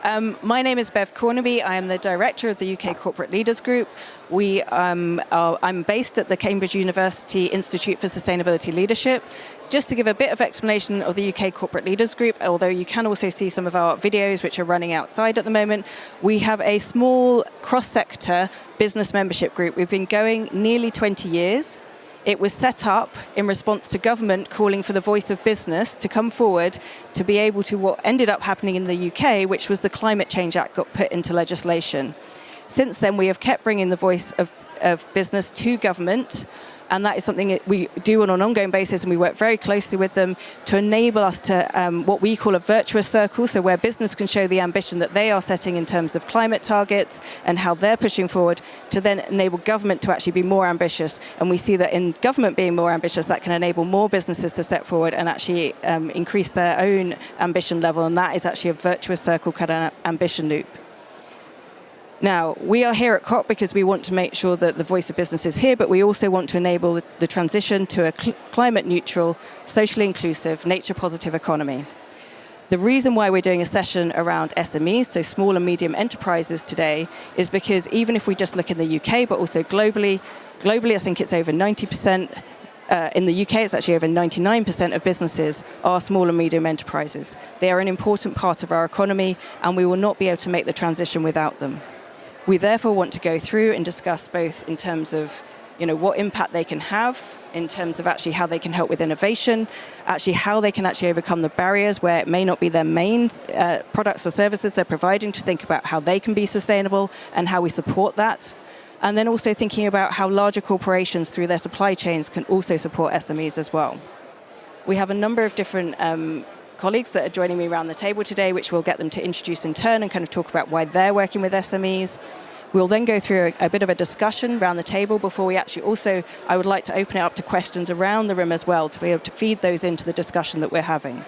My name is Bev Cornaby. I am the director of the UK Corporate Leaders Group. I'm based at the Cambridge University Institute for Sustainability Leadership. Just to give a bit of explanation of the UK Corporate Leaders Group, although you can also see some of our videos which are running outside at the moment, we have a small cross-sector business membership group. We've been going nearly 20 years. It was set up in response to government calling for the voice of business to come forward to be able to what ended up happening in the UK, which was the Climate Change Act got put into legislation. Since then, we have kept bringing the voice of business to government, and that is something that we do on an ongoing basis, and we work very closely with them to enable us to what we call a virtuous circle, so where business can show the ambition that they are setting in terms of climate targets and how they're pushing forward, to then enable government to actually be more ambitious. And we see that in government being more ambitious, that can enable more businesses to step forward and actually increase their own ambition level, and that is actually a virtuous circle kind of ambition loop. Now, we are here at COP because we want to make sure that the voice of business is here, but we also want to enable the transition to a climate neutral, socially inclusive, nature positive economy. The reason why we're doing a session around SMEs, so small and medium enterprises today, is because even if we just look in the UK, but also globally I think it's over 90%, in the UK, it's actually over 99% of businesses are small and medium enterprises. They are an important part of our economy, and we will not be able to make the transition without them. We therefore want to go through and discuss both in terms of what impact they can have, in terms of actually how they can help with innovation, actually how they can actually overcome the barriers where it may not be their main products or services they're providing, to think about how they can be sustainable and how we support that. And then also thinking about how larger corporations through their supply chains can also support SMEs as well. We have a number of different colleagues that are joining me around the table today, which we'll get them to introduce in turn and kind of talk about why they're working with SMEs. We'll then go through a bit of a discussion around the table before we actually also, I would like to open it up to questions around the room as well to be able to feed those into the discussion that we're having.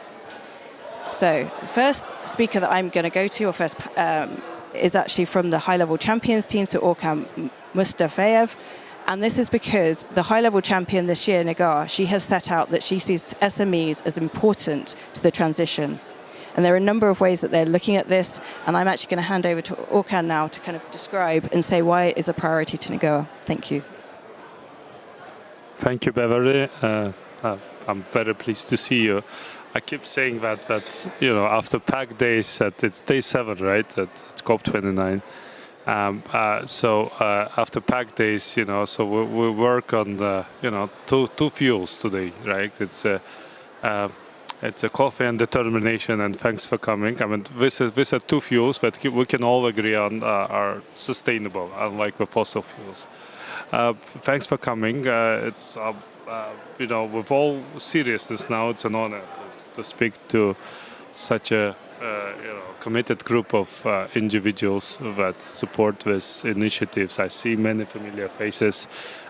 So the first speaker that I'm going to go to, or first, is actually from the high-level champions team, so Orkan Mustafayev. And this is because the high-level champion this year, Nigar, she has set out that she sees SMEs as important to the transition. And there are a number of ways that they're looking at this, and I'm actually going to hand over to Orkan now to kind of describe and say why it is a priority to Nigar. Thank you. Thank you, Beverly. I'm very pleased to see you. I keep saying that after packed days, it's day 7, right, at COP29. After packed days, so we work on the, two fuels today, right? It's a coffee and determination, and thanks for coming. I mean, these are two fuels that we can all agree on are sustainable, unlike the fossil fuels. Thanks for coming. It's with all seriousness now, it's an honor to speak to such a committed group of individuals that support these initiatives. I see many familiar faces,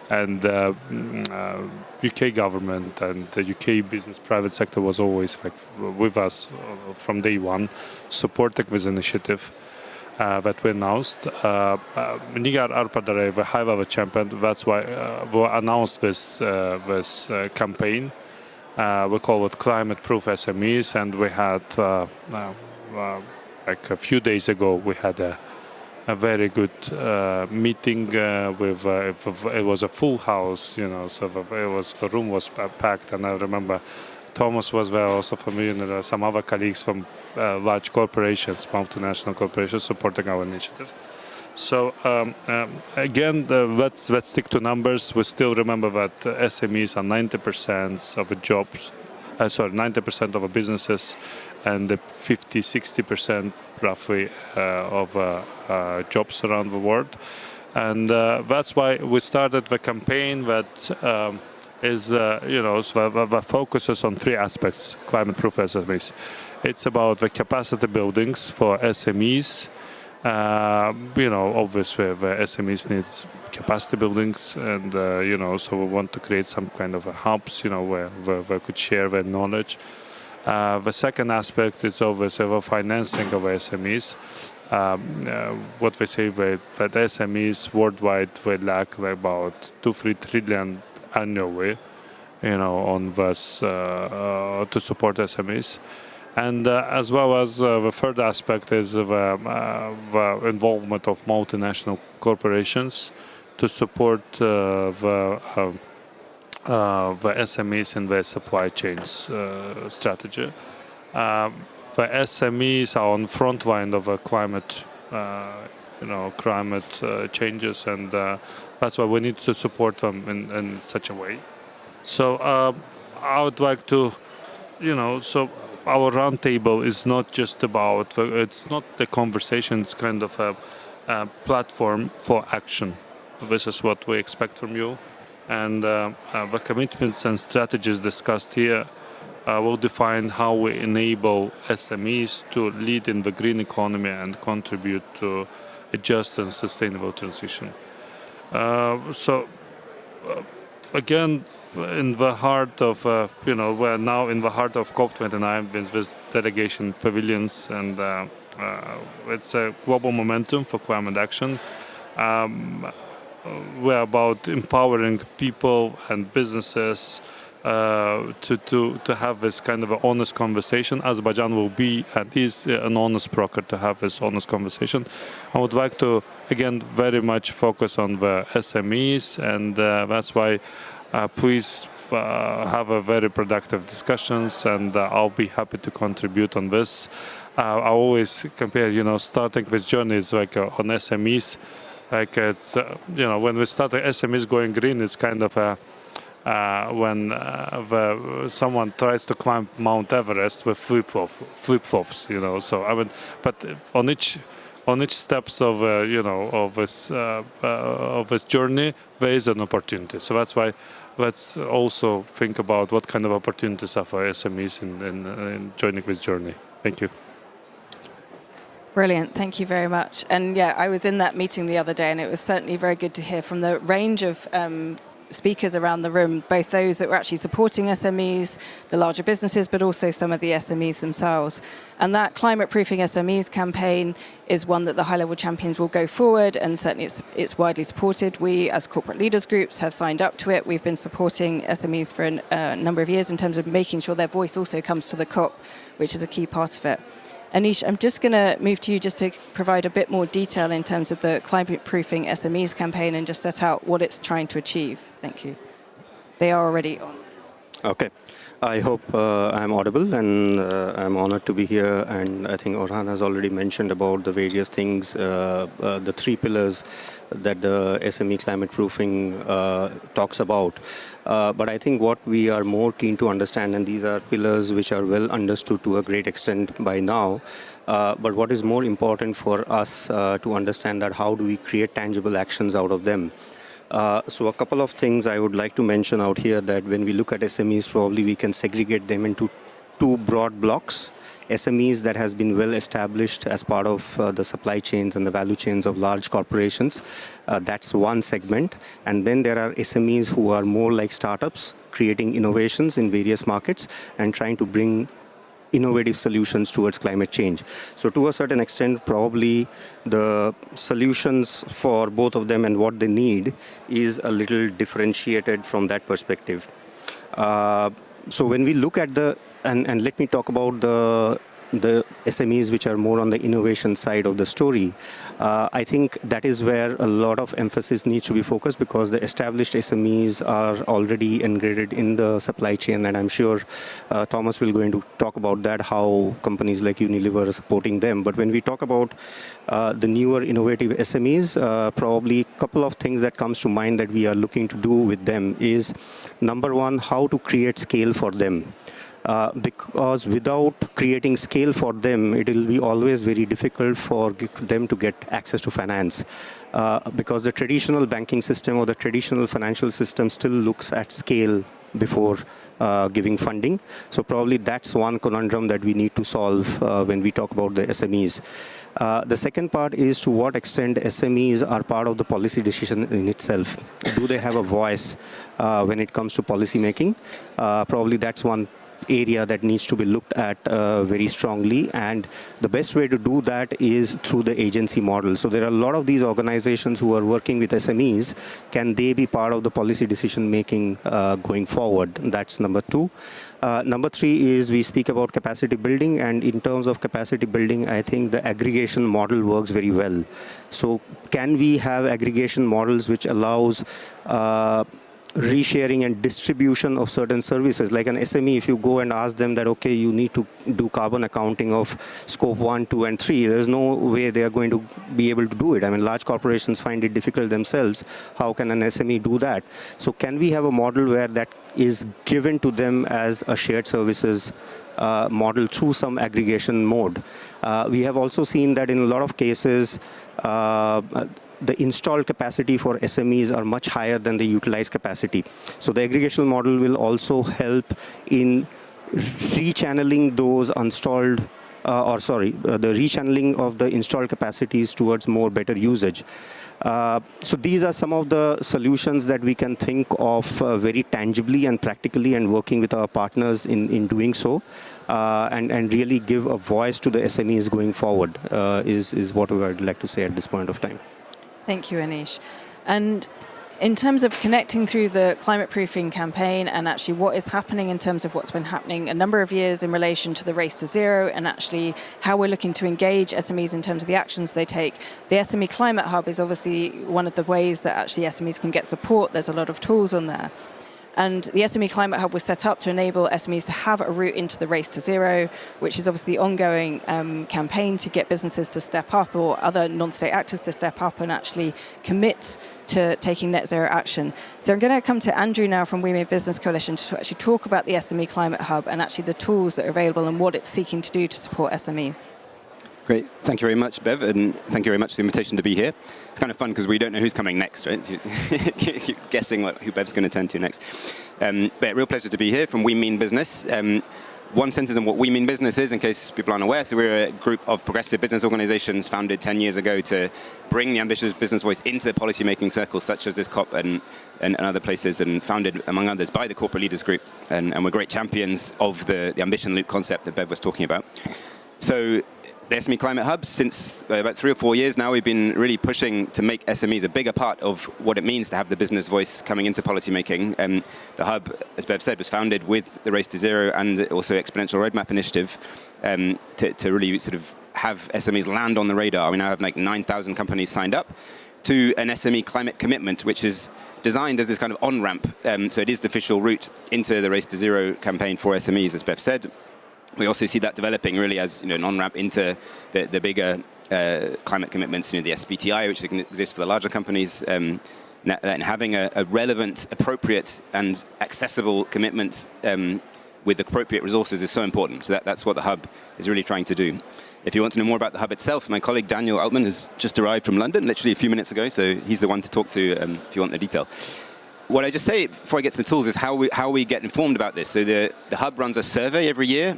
and UK government and the UK business private sector was always with us from day one, supporting this initiative that we announced. Nigar Arpadare, the high-level champion, that's why we announced this campaign. We call it Climate Proof SMEs, and we had like a few days ago we had a very good meeting with it was a full house, so the room was packed, and I remember Thomas was there also from Unilever, some other colleagues from large corporations, multinational corporations supporting our initiative. So again, let's stick to numbers. We still remember that SMEs are 90% of the jobs, 90% of the businesses, and 50-60% roughly of jobs around the world. And that's why we started the campaign that that focuses on 3 aspects, climate-proof SMEs. It's about the capacity buildings for SMEs. Obviously the SMEs needs capacity buildings, and so we want to create some kind of hubs, where they could share their knowledge. The second aspect is obviously the financing of SMEs. What we say that SMEs worldwide they lack about 2-3 trillion annually, on this to support SMEs. And as well as the third aspect is the involvement of multinational corporations to support the SMEs in their supply chains strategy. The SMEs are on front line of climate, climate changes, and that's why we need to support them in such a way. So I would like to, so our roundtable is not just about, it's not the conversation, it's kind of a platform for action. This is what we expect from you. And the commitments and strategies discussed here will define how we enable SMEs to lead in the green economy and contribute to a just and sustainable transition. Again, in the heart of, we're now in the heart of COP29 with this delegation pavilions, and it's a global momentum for climate action. We're about empowering people and businesses to have this kind of an honest conversation. Azerbaijan will be and is an honest broker to have this honest conversation. I would like to, again, very much focus on the SMEs, and that's why please have a very productive discussions, and I'll be happy to contribute on this. I always compare, starting this journey is like on SMEs. Like it's, when we start the SMEs going green, it's kind of when someone tries to climb Mount Everest with flip-flops, So I mean, but on each steps of of this journey, there is an opportunity. So that's why let's also think about what kind of opportunities are for SMEs in joining this journey. Thank you. Brilliant, thank you very much. And yeah, I was in that meeting the other day, and it was certainly very good to hear from the range of speakers around the room, both those that were actually supporting SMEs, the larger businesses, but also some of the SMEs themselves. And that Climate Proofing SMEs campaign is one that the high-level champions will go forward, and certainly it's widely supported. We, as corporate leaders groups, have signed up to it. We've been supporting SMEs for a number of years in terms of making sure their voice also comes to the COP, which is a key part of it. Anish, I'm just going to move to you just to provide a bit more detail in terms of the Climate Proofing SMEs campaign and just set out what it's trying to achieve. Thank you. They are already on. Okay. I hope I'm audible, and I'm honored to be here. And I think Orhan has already mentioned about the various things, the three pillars that the SME climate proofing talks about. But I think what we are more keen to understand, and these are pillars which are well understood to a great extent by now, but what is more important for us to understand that how do we create tangible actions out of them. So a couple of things I would like to mention out here, that when we look at SMEs, probably we can segregate them into two broad blocks. SMEs that has been well established as part of the supply chains and the value chains of large corporations. That's one segment. And then there are SMEs who are more like startups, creating innovations in various markets and trying to bring innovative solutions towards climate change. So to a certain extent, probably the solutions for both of them and what they need is a little differentiated from that perspective. So when we look at and let me talk about the SMEs which are more on the innovation side of the story. I think that is where a lot of emphasis needs to be focused, because the established SMEs are already integrated in the supply chain, and I'm sure Thomas will go into talk about that, how companies like Unilever are supporting them. But when we talk about the newer innovative SMEs, probably a couple of things that comes to mind that we are looking to do with them is, number one, how to create scale for them. Because without creating scale for them, it will be always very difficult for them to get access to finance. Because the traditional banking system or the traditional financial system still looks at scale before giving funding. So probably that's one conundrum that we need to solve when we talk about the SMEs. The second part is to what extent SMEs are part of the policy decision in itself. Do they have a voice when it comes to policy making? Probably that's one area that needs to be looked at very strongly, and the best way to do that is through the agency model. So there are a lot of these organizations who are working with SMEs. Can they be part of the policy decision making going forward? That's number two. Number 3 is we speak about capacity building, and in terms of capacity building, I think the aggregation model works very well. So can we have aggregation models which allows resharing and distribution of certain services? Like an SME, if you go and ask them that, okay, you need to do carbon accounting of scope 1, 2, and 3, there's no way they are going to be able to do it. I mean, large corporations find it difficult themselves. How can an SME do that? So can we have a model where that is given to them as a shared services model through some aggregation mode? We have also seen that in a lot of cases, the installed capacity for SMEs are much higher than the utilized capacity. So the aggregation model will also help in rechanneling those installed, the rechanneling of the installed capacities towards more better usage. So these are some of the solutions that we can think of very tangibly and practically, and working with our partners in doing so, and really give a voice to the SMEs going forward is what we would like to say at this point of time. Thank you, Anish. And in terms of connecting through the climate proofing campaign and actually what is happening in terms of what's been happening a number of years in relation to the race to zero, and actually how we're looking to engage SMEs in terms of the actions they take, the SME Climate Hub is obviously one of the ways that actually SMEs can get support. There's a lot of tools on there. And the SME Climate Hub was set up to enable SMEs to have a route into the race to zero, which is obviously the ongoing campaign to get businesses to step up, or other non-state actors to step up and actually commit to taking net zero action. So I'm going to come to Andrew now from We Made Business Coalition to actually talk about the SME Climate Hub and actually the tools that are available and what it's seeking to do to support SMEs. Great. Thank you very much, Bev, and thank you very much for the invitation to be here. It's kind of fun because we don't know who's coming next, right? So you keep guessing who Bev's going to turn to next. But real pleasure to be here from We Mean Business. One sentence on what We Mean Business is, in case people aren't aware. So we're a group of progressive business organizations founded 10 years ago to bring the ambitious business voice into the policy-making circles, such as this COP and other places, and founded, among others, by the Corporate Leaders Group. And we're great champions of the ambition loop concept that Bev was talking about. So the SME Climate Hub, since about 3 or 4 years now, we've been really pushing to make SMEs a bigger part of what it means to have the business voice coming into policymaking. The Hub, as Bev said, was founded with the Race to Zero and also Exponential Roadmap Initiative to really sort of have SMEs land on the radar. We now have like 9,000 companies signed up to an SME climate commitment, which is designed as this kind of on-ramp. So it is the official route into the Race to Zero campaign for SMEs, as Bev said. We also see that developing really as an on-ramp into the bigger climate commitments, the SBTI, which exists for the larger companies, and having a relevant, appropriate, and accessible commitment with appropriate resources is so important. So that's what the Hub is really trying to do. If you want to know more about the Hub itself, my colleague Daniel Altman has just arrived from London, literally a few minutes ago, so he's the one to talk to if you want the detail. What I just say before I get to the tools is how we get informed about this. So the Hub runs a survey every year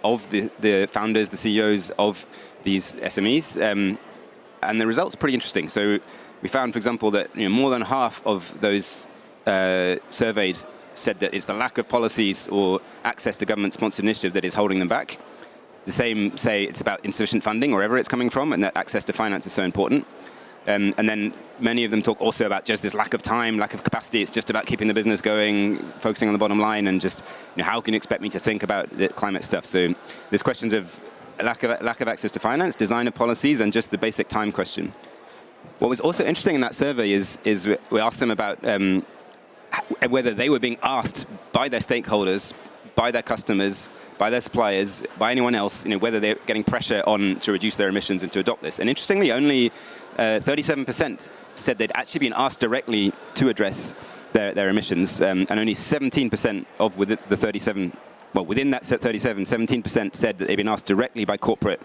of the founders, the CEOs of these SMEs, and the results are pretty interesting. So we found, for example, that more than half of those surveyed said that it's the lack of policies or access to government-sponsored initiative that is holding them back. The same say it's about insufficient funding, wherever it's coming from, and that access to finance is so important. And then many of them talk also about just this lack of time, lack of capacity. It's just about keeping the business going, focusing on the bottom line, and just how can you expect me to think about the climate stuff? So there's questions of lack of access to finance, design of policies, and just the basic time question. What was also interesting in that survey is we asked them about whether they were being asked by their stakeholders, by their customers, by their suppliers, by anyone else, whether they're getting pressure on to reduce their emissions and to adopt this. And interestingly, only 37% said they'd actually been asked directly to address their emissions, and only 17% of within that 37, 17% said that they've been asked directly by corporate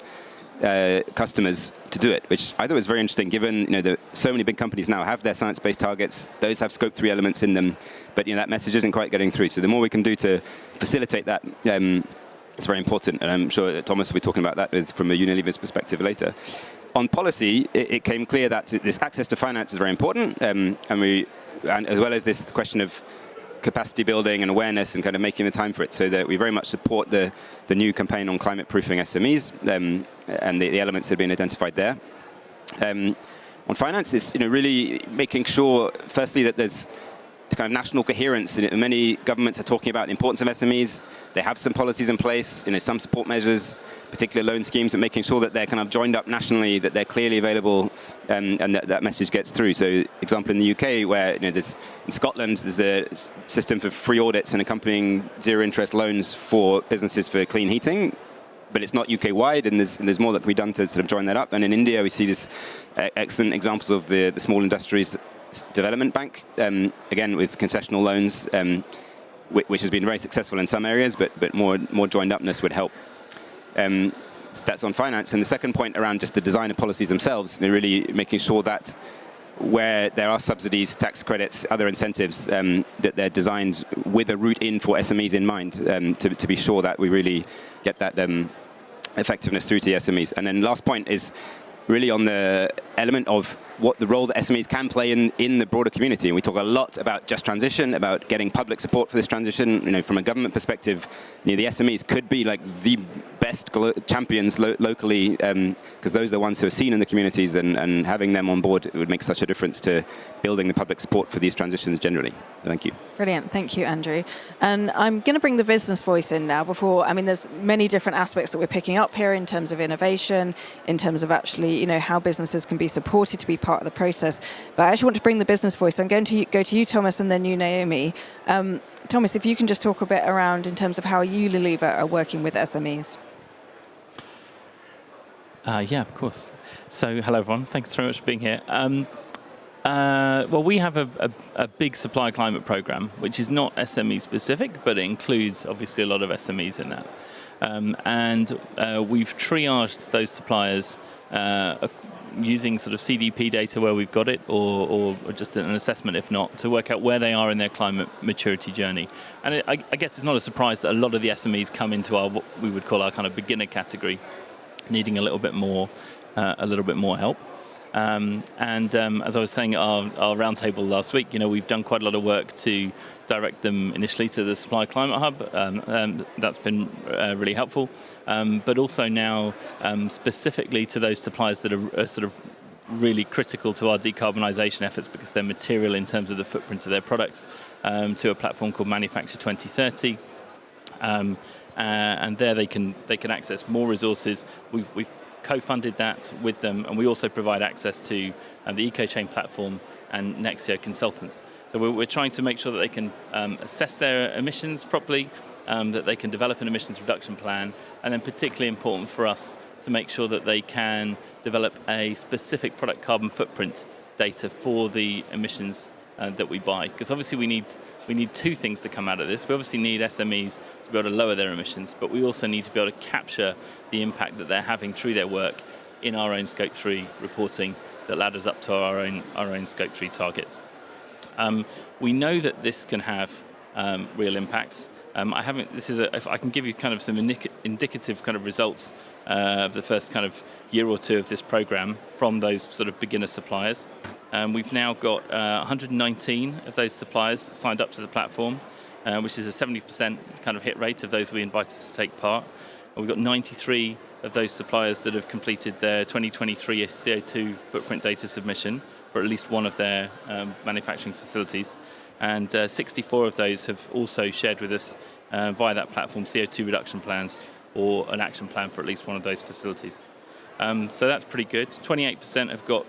customers to do it, which I thought was very interesting, given that so many big companies now have their science-based targets. Those have Scope 3 elements in them, but that message isn't quite getting through. So the more we can do to facilitate that, it's very important, and I'm sure that Thomas will be talking about that from a Unilever's perspective later. On policy, it came clear that this access to finance is very important, and as well as this question of capacity building and awareness and kind of making the time for it, so that we very much support the new campaign on climate proofing SMEs and the elements that have been identified there. On finance, it's really making sure, firstly, that there's kind of national coherence. Many governments are talking about the importance of SMEs. They have some policies in place, some support measures, particular loan schemes, and making sure that they're kind of joined up nationally, that they're clearly available, and that message gets through. So, example in the UK, where there's in Scotland, there's a system for free audits and accompanying zero-interest loans for businesses for clean heating. But it's not UK-wide, and there's more that can be done to sort of join that up. And in India, we see this excellent examples of the Small Industries Development Bank, again with concessional loans, which has been very successful in some areas, but more joined-upness would help. So that's on finance. And the second point around just the design of policies themselves, really making sure that where there are subsidies, tax credits, other incentives, that they're designed with a route in for SMEs in mind, to be sure that we really get that effectiveness through to the SMEs. And then last point is really on the element of what the role that SMEs can play in the broader community. And we talk a lot about just transition, about getting public support for this transition. From a government perspective, the SMEs could be like the best champions locally, because those are the ones who are seen in the communities, and having them on board would make such a difference to building the public support for these transitions generally. Thank you. Brilliant. Thank you, Andrew. And I'm going to bring the business voice in now there's many different aspects that we're picking up here in terms of innovation, in terms of actually, how businesses can be supported to be part of the process. But I actually want to bring the business voice. So I'm going to go to you, Thomas, and then you, Naomi. Thomas, if you can just talk a bit around in terms of how Unilever are working with SMEs. Yeah, of course. So, hello everyone. Thanks very much for being here. Well, we have a big supply climate program, which is not SME specific, but it includes obviously a lot of SMEs in that. And we've triaged those suppliers using sort of CDP data where we've got it, or just an assessment if not, to work out where they are in their climate maturity journey. And I guess it's not a surprise that a lot of the SMEs come into what we would call our kind of beginner category, needing a little bit more help. As I was saying at our roundtable last week, we've done quite a lot of work to direct them initially to the Supply Climate Hub. That's been really helpful. But also now specifically to those suppliers that are sort of really critical to our decarbonisation efforts because they're material in terms of the footprint of their products, to a platform called Manufacture 2030. And there they can access more resources. We've co-funded that with them, and we also provide access to the EcoChain platform and Nexio consultants. So we're trying to make sure that they can assess their emissions properly, that they can develop an emissions reduction plan, and then particularly important for us to make sure that they can develop a specific product carbon footprint data for the emissions that we buy. Because obviously we need two things to come out of this. We obviously need SMEs to be able to lower their emissions, but we also need to be able to capture the impact that they're having through their work in our own Scope 3 reporting that ladders up to our own Scope 3 targets. We know that this can have real impacts. If I can give you kind of some indicative kind of results of the first kind of year or two of this program from those sort of beginner suppliers. We've now got 119 of those suppliers signed up to the platform, which is a 70% kind of hit rate of those we invited to take part. And we've got 93 of those suppliers that have completed their 2023 CO2 footprint data submission for at least one of their manufacturing facilities. And 64 of those have also shared with us via that platform CO2 reduction plans or an action plan for at least one of those facilities. So that's pretty good. 28% have got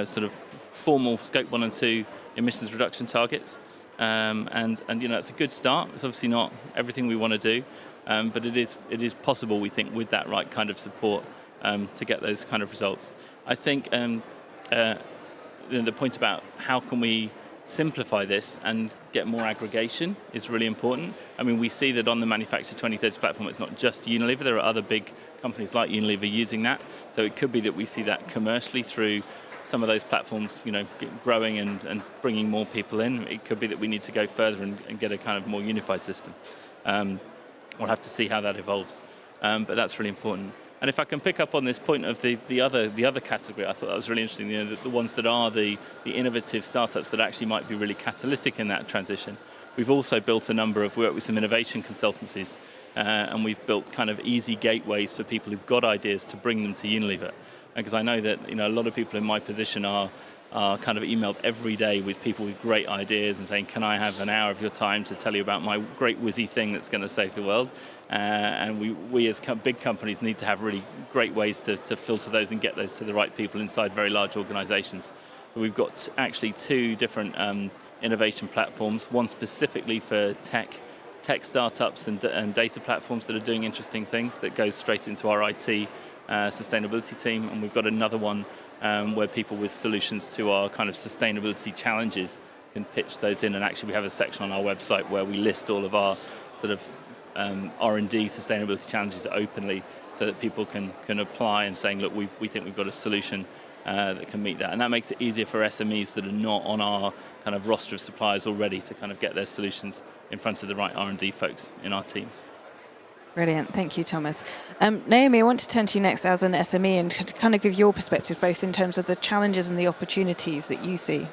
sort of formal Scope 1 and 2 emissions reduction targets. And it's a good start. It's obviously not everything we want to do, but it is possible, we think, with that right kind of support to get those kind of results. I think the point about how can we simplify this and get more aggregation is really important. I mean, we see that on the Manufacture 2030 platform, it's not just Unilever. There are other big companies like Unilever using that. So it could be that we see that commercially through some of those platforms, growing and bringing more people in. It could be that we need to go further and get a kind of more unified system. We'll have to see how that evolves. But that's really important. And if I can pick up on this point of the other category, I thought that was really interesting. The ones that are the innovative startups that actually might be really catalytic in that transition. We've also built we work with some innovation consultancies, and we've built kind of easy gateways for people who've got ideas to bring them to Unilever. Because I know that a lot of people in my position are are kind of emailed every day with people with great ideas and saying, can I have an hour of your time to tell you about my great whizzy thing that's going to save the world? And we as big companies need to have really great ways to filter those and get those to the right people inside very large organizations. So we've got actually two different innovation platforms, one specifically for tech startups and data platforms that are doing interesting things that goes straight into our IT sustainability team, and we've got another one where people with solutions to our kind of sustainability challenges can pitch those in, and actually we have a section on our website where we list all of our sort of R&D sustainability challenges openly so that people can apply and saying, look, we think we've got a solution that can meet that. And that makes it easier for SMEs that are not on our kind of roster of suppliers already to kind of get their solutions in front of the right R&D folks in our teams. Brilliant. Thank you, Thomas. Naomi, I want to turn to you next as an SME and to kind of give your perspective, both in terms of the challenges and the opportunities that you see.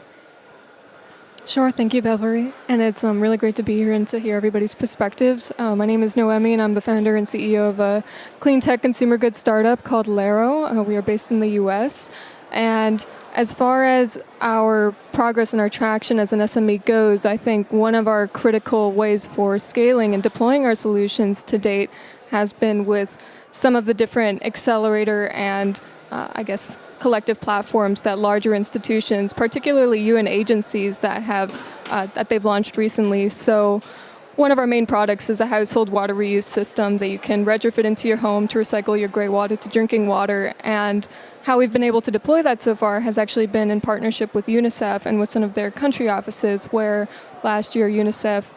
Sure, thank you, Beverly. And it's really great to be here and to hear everybody's perspectives. My name is Noemi, and I'm the founder and CEO of a clean tech consumer goods startup called Lero. We are based in the US. And as far as our progress and our traction as an SME goes, I think one of our critical ways for scaling and deploying our solutions to date has been with some of the different accelerator and, collective platforms that larger institutions, particularly UN agencies that they've launched recently. So one of our main products is a household water reuse system that you can retrofit into your home to recycle your gray water to drinking water. And how we've been able to deploy that so far has actually been in partnership with UNICEF and with some of their country offices, where last year UNICEF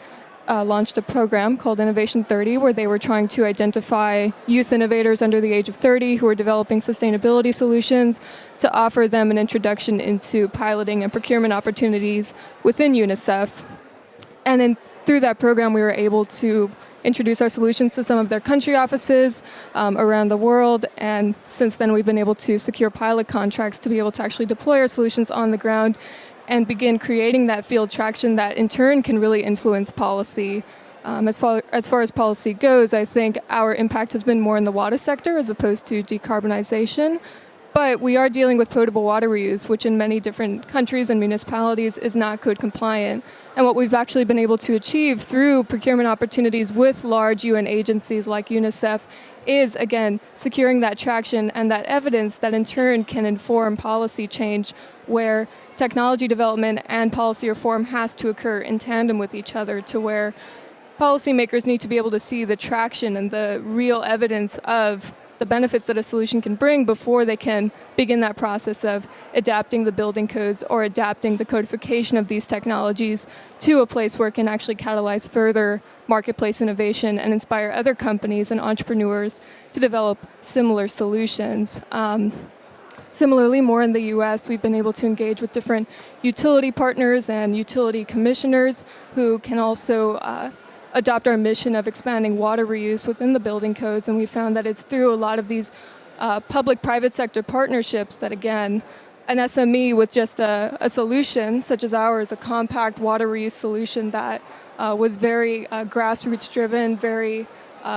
launched a program called Innovation 30, where they were trying to identify youth innovators under the age of 30 who are developing sustainability solutions to offer them an introduction into piloting and procurement opportunities within UNICEF. And through that program, we were able to introduce our solutions to some of their country offices around the world. And since then, we've been able to secure pilot contracts to be able to actually deploy our solutions on the ground and begin creating that field traction that in turn can really influence policy. As far as policy goes, I think our impact has been more in the water sector as opposed to decarbonization. But we are dealing with potable water reuse, which in many different countries and municipalities is not code compliant. And what we've actually been able to achieve through procurement opportunities with large UN agencies like UNICEF is, again, securing that traction and that evidence that in turn can inform policy change, where technology development and policy reform has to occur in tandem with each other, to where policymakers need to be able to see the traction and the real evidence of the benefits that a solution can bring before they can begin that process of adapting the building codes or adapting the codification of these technologies to a place where it can actually catalyze further marketplace innovation and inspire other companies and entrepreneurs to develop similar solutions. Similarly, more in the US, we've been able to engage with different utility partners and utility commissioners who can also adopt our mission of expanding water reuse within the building codes. And we found that it's through a lot of these public-private sector partnerships that, again, an SME with just a solution such as ours, a compact water reuse solution that was very grassroots-driven, very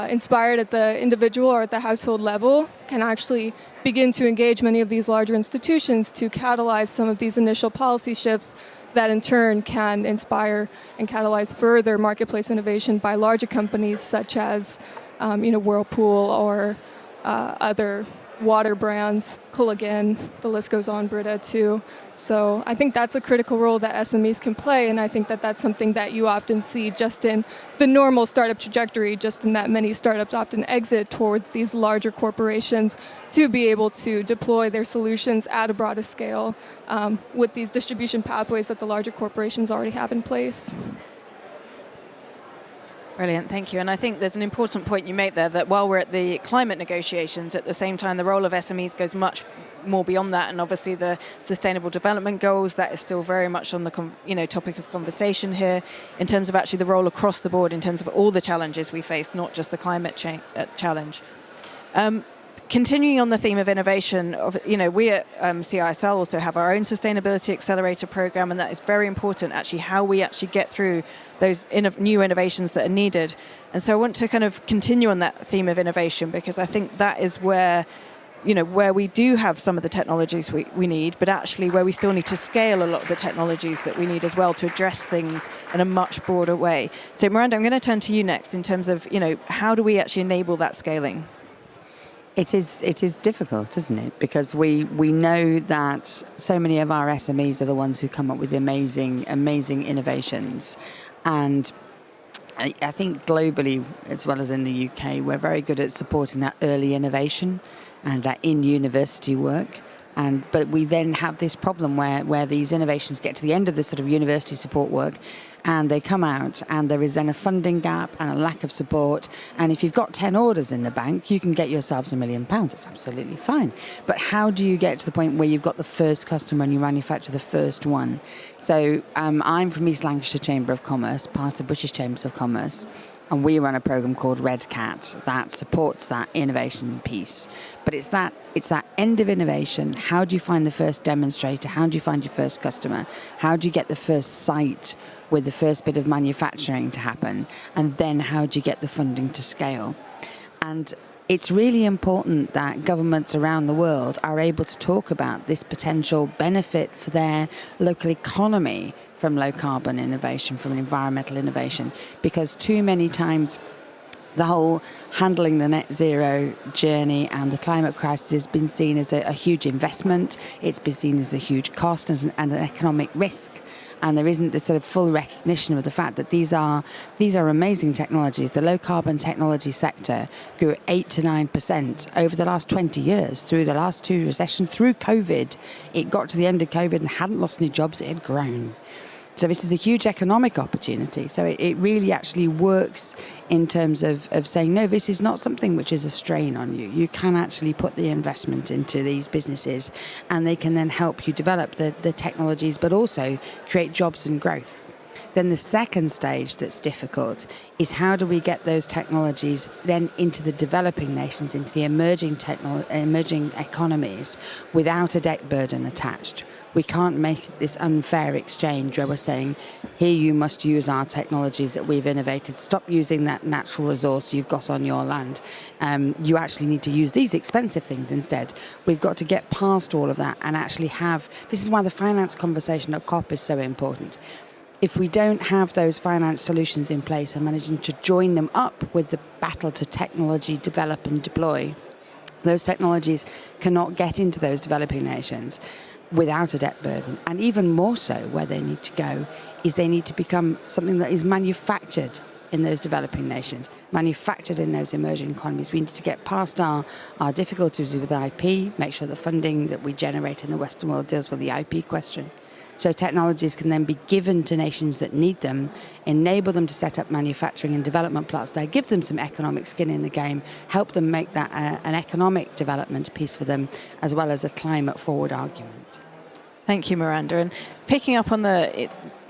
inspired at the individual or at the household level, can actually begin to engage many of these larger institutions to catalyze some of these initial policy shifts that in turn can inspire and catalyze further marketplace innovation by larger companies such as Whirlpool or other water brands, Culligan, the list goes on, Brita too. So I think that's a critical role that SMEs can play, and I think that that's something that you often see just in the normal startup trajectory, just in that many startups often exit towards these larger corporations to be able to deploy their solutions at a broader scale with these distribution pathways that the larger corporations already have in place. Brilliant, thank you. And I think there's an important point you make there, that while we're at the climate negotiations, at the same time, the role of SMEs goes much more beyond that. And obviously the Sustainable Development Goals, that is still very much on the topic of conversation here, in terms of actually the role across the board, in terms of all the challenges we face, not just the climate challenge. Continuing on the theme of innovation, we at CISL also have our own Sustainability Accelerator program, and that is very important, actually, how we actually get through those new innovations that are needed. And so I want to kind of continue on that theme of innovation, because I think that is where where we do have some of the technologies we need, but actually where we still need to scale a lot of the technologies that we need as well to address things in a much broader way. So Miranda, I'm going to turn to you next in terms of, how do we actually enable that scaling? It is difficult, isn't it? Because we know that so many of our SMEs are the ones who come up with amazing innovations. And I think globally, as well as in the UK, we're very good at supporting that early innovation and that in-university work. But we then have this problem where these innovations get to the end of this sort of university support work and they come out and there is then a funding gap and a lack of support. And if you've got 10 orders in the bank, you can get yourselves £1 million. It's absolutely fine. But how do you get to the point where you've got the first customer and you manufacture the first one? So I'm from East Lancashire Chamber of Commerce, part of the British Chambers of Commerce. And we run a program called Red Cat that supports that innovation piece. But it's that end of innovation. How do you find the first demonstrator? How do you find your first customer? How do you get the first site with the first bit of manufacturing to happen? And then how do you get the funding to scale? And it's really important that governments around the world are able to talk about this potential benefit for their local economy from low carbon innovation, from environmental innovation, because too many times the whole handling the net zero journey and the climate crisis has been seen as a huge investment. It's been seen as a huge cost and an economic risk. And there isn't this sort of full recognition of the fact that these are amazing technologies. The low carbon technology sector grew 8 to 9% over the last 20 years, through the last 2 recessions, through COVID. It got to the end of COVID and hadn't lost any jobs, it had grown. So this is a huge economic opportunity. So it really actually works in terms of saying, no, this is not something which is a strain on you. You can actually put the investment into these businesses and they can then help you develop the technologies, but also create jobs and growth. Then the second stage that's difficult is how do we get those technologies then into the developing nations, into the emerging economies without a debt burden attached. We can't make this unfair exchange where we're saying, here you must use our technologies that we've innovated. Stop using that natural resource you've got on your land. You actually need to use these expensive things instead. We've got to get past all of that and actually this is why the finance conversation at COP is so important. If we don't have those finance solutions in place and managing to join them up with the battle to technology develop and deploy, those technologies cannot get into those developing nations without a debt burden. And even more so, where they need to go is they need to become something that is manufactured in those developing nations, manufactured in those emerging economies. We need to get past our difficulties with IP, make sure the funding that we generate in the Western world deals with the IP question. So technologies can then be given to nations that need them, enable them to set up manufacturing and development plots there, give them some economic skin in the game, help them make that an economic development piece for them, as well as a climate forward argument. Thank you, Miranda. And picking up on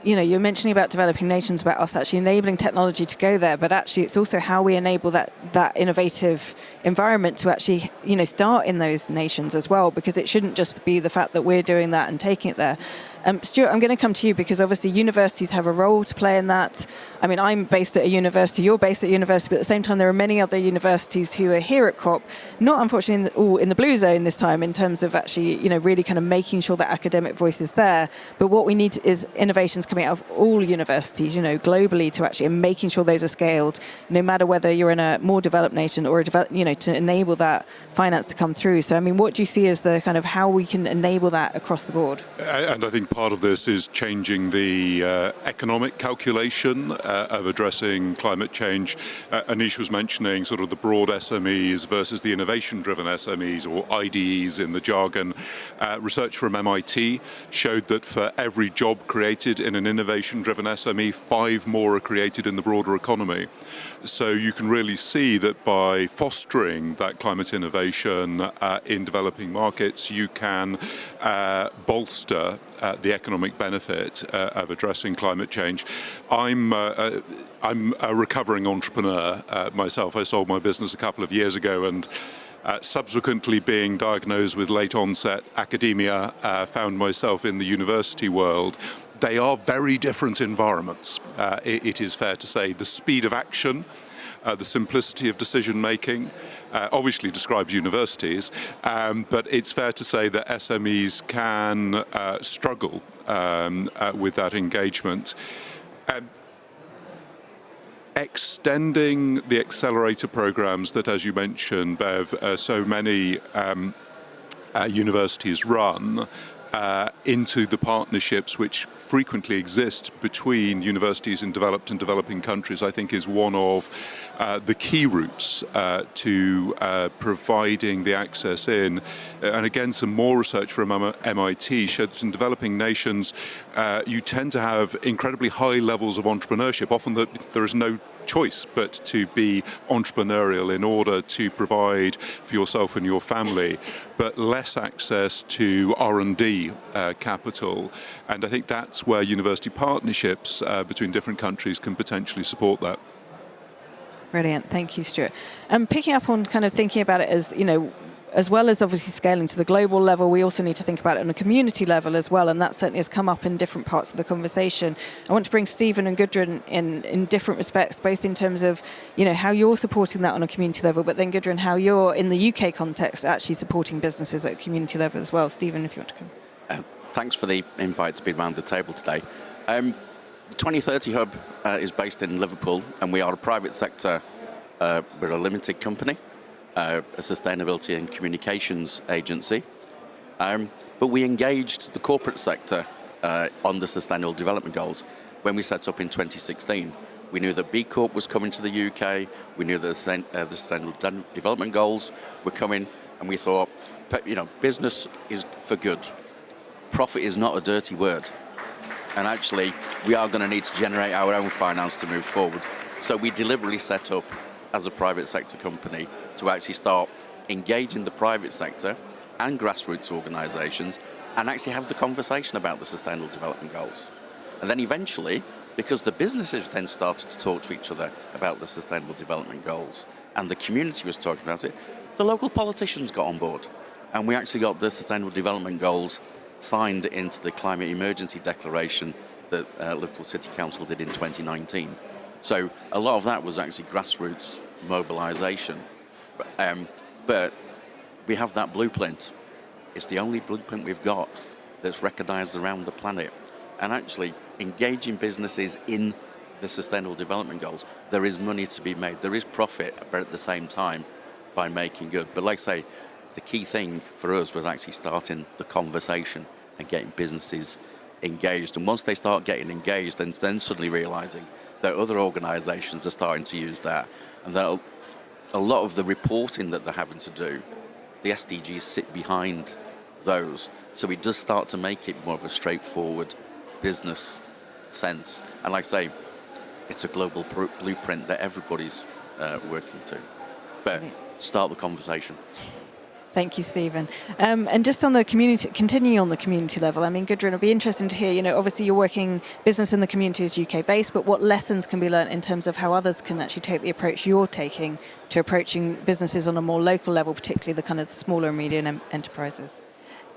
you're mentioning about developing nations, about us actually enabling technology to go there, but actually it's also how we enable that innovative environment to actually, start in those nations as well, because it shouldn't just be the fact that we're doing that and taking it there. Stuart, I'm going to come to you because obviously universities have a role to play in that. I mean, I'm based at a university, you're based at a university, but at the same time there are many other universities who are here at COP, not unfortunately all in the blue zone this time in terms of actually, really kind of making sure that academic voice is there. But what we need is innovations coming out of all universities, globally, to actually making sure those are scaled, no matter whether you're in a more developed nation or to enable that finance to come through. So, I mean, what do you see as the kind of how we can enable that across the board? And I think part of this is changing the economic calculation of addressing climate change. Anish was mentioning sort of the broad SMEs versus the innovation-driven SMEs, or IDEs in the jargon. Research from MIT showed that for every job created in an innovation-driven SME, 5 more are created in the broader economy. So you can really see that by fostering that climate innovation in developing markets, you can bolster the economic benefit of addressing climate change. I'm a recovering entrepreneur myself. I sold my business a couple of years ago, and subsequently being diagnosed with late onset academia, found myself in the university world. They are very different environments. It is fair to say the speed of action the simplicity of decision making. Obviously describes universities, but it's fair to say that SMEs can struggle with that engagement. Extending the accelerator programs that, as you mentioned, Bev, so many universities run into the partnerships which frequently exist between universities in developed and developing countries, I think is one of the key routes to providing the access in. And again, some more research from MIT showed that in developing nations, you tend to have incredibly high levels of entrepreneurship. Often there is no choice but to be entrepreneurial in order to provide for yourself and your family, but less access to R&D capital. And I think that's where university partnerships between different countries can potentially support that. Brilliant, thank you, Stuart. Picking up on kind of thinking about it as, as well as obviously scaling to the global level, we also need to think about it on a community level as well, and that certainly has come up in different parts of the conversation. I want to bring Stephen and Gudrun in different respects, both in terms of how you're supporting that on a community level, but then Gudrun, how you're in the UK context actually supporting businesses at a community level as well. Stephen, if you want to come. Thanks for the invite to be around the table today. The 2030 Hub is based in Liverpool, and we are a private sector, we're a limited company. A sustainability and communications agency, but we engaged the corporate sector on the Sustainable Development Goals when we set up in 2016. We knew that B Corp was coming to the UK, we knew that the Sustainable Development Goals were coming, and we thought, business is for good. Profit is not a dirty word, and actually we are going to need to generate our own finance to move forward. So we deliberately set up as a private sector company to actually start engaging the private sector and grassroots organisations and actually have the conversation about the Sustainable Development Goals. And then eventually, because the businesses then started to talk to each other about the Sustainable Development Goals and the community was talking about it, the local politicians got on board. And we actually got the Sustainable Development Goals signed into the Climate Emergency Declaration that Liverpool City Council did in 2019. So a lot of that was actually grassroots mobilisation. But we have that blueprint. It's the only blueprint we've got that's recognised around the planet. And actually, engaging businesses in the Sustainable Development Goals, there is money to be made. There is profit, but at the same time, by making good. But like I say, the key thing for us was actually starting the conversation and getting businesses engaged. And once they start getting engaged, then suddenly realising that other organisations are starting to use that, and that a lot of the reporting that they're having to do, the SDGs sit behind those. So it does start to make it more of a straightforward business sense. And like I say, it's a global blueprint that everybody's working to. But start the conversation. Thank you, Stephen. And just on the community, continuing on the community level, I mean, Gudrun, it'll be interesting to hear, obviously you're working business in the community is UK-based, but what lessons can be learned in terms of how others can actually take the approach you're taking to approaching businesses on a more local level, particularly the kind of smaller and medium enterprises?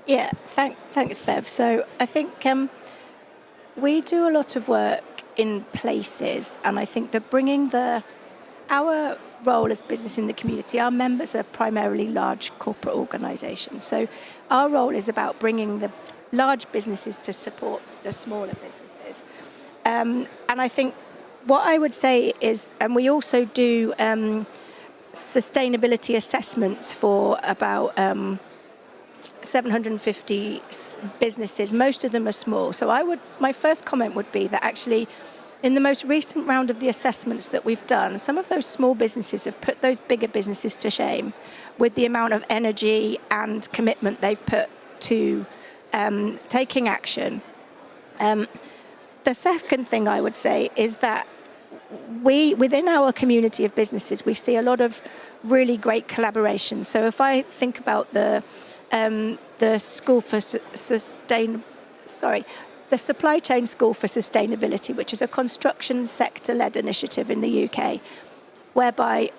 Yeah, thanks, Bev. So I think we do a lot of work in places, and I think that bringing our role as business in the community, our members are primarily large corporate organisations. So our role is about bringing the large businesses to support the smaller businesses. And I think what I would say is, and we also do sustainability assessments for about 750 businesses. Most of them are small. So my first comment would be that actually, in the most recent round of the assessments that we've done, some of those small businesses have put those bigger businesses to shame with the amount of energy and commitment they've put to taking action. The second thing I would say is that within our community of businesses, we see a lot of really great collaboration. So if I think about the School for the Supply Chain School for Sustainability, which is a construction sector-led initiative in the UK, whereby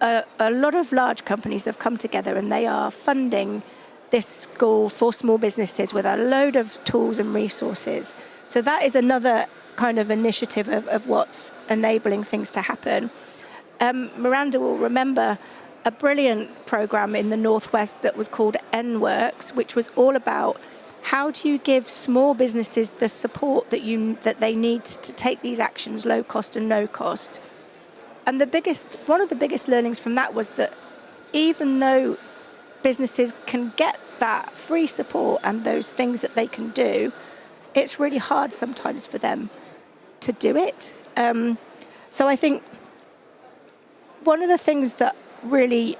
a lot of large companies have come together and they are funding this school for small businesses with a load of tools and resources. So that is another kind of initiative of what's enabling things to happen. Miranda will remember a brilliant program in the Northwest that was called N-Works, which was all about how do you give small businesses the support that they need to take these actions, low cost and no cost. And one of the biggest learnings from that was that even though businesses can get that free support and those things that they can do, it's really hard sometimes for them to do it. So I think one of the things that really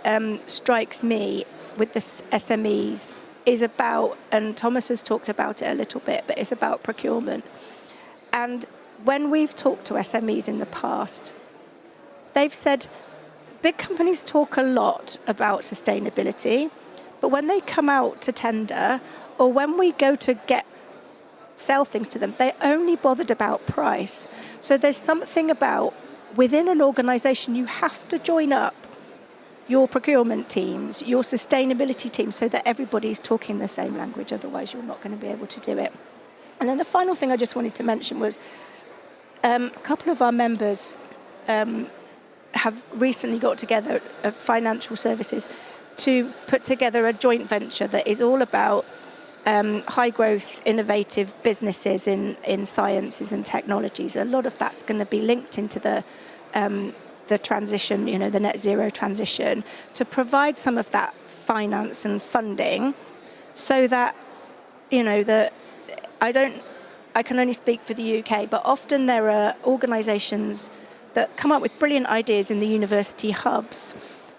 strikes me with the SMEs is about, and Thomas has talked about it a little bit, but it's about procurement. And when we've talked to SMEs in the past, they've said big companies talk a lot about sustainability, but when they come out to tender or when we go to sell things to them, they're only bothered about price. So there's something about within an organisation, you have to join up your procurement teams, your sustainability teams, so that everybody's talking the same language, otherwise you're not going to be able to do it. And then the final thing I just wanted to mention was a couple of our members have recently got together financial services to put together a joint venture that is all about high growth, innovative businesses in sciences and technologies. A lot of that's going to be linked into the transition, the net zero transition, to provide some of that finance and funding so that, I can only speak for the UK, but often there are organisations that come up with brilliant ideas in the university hubs.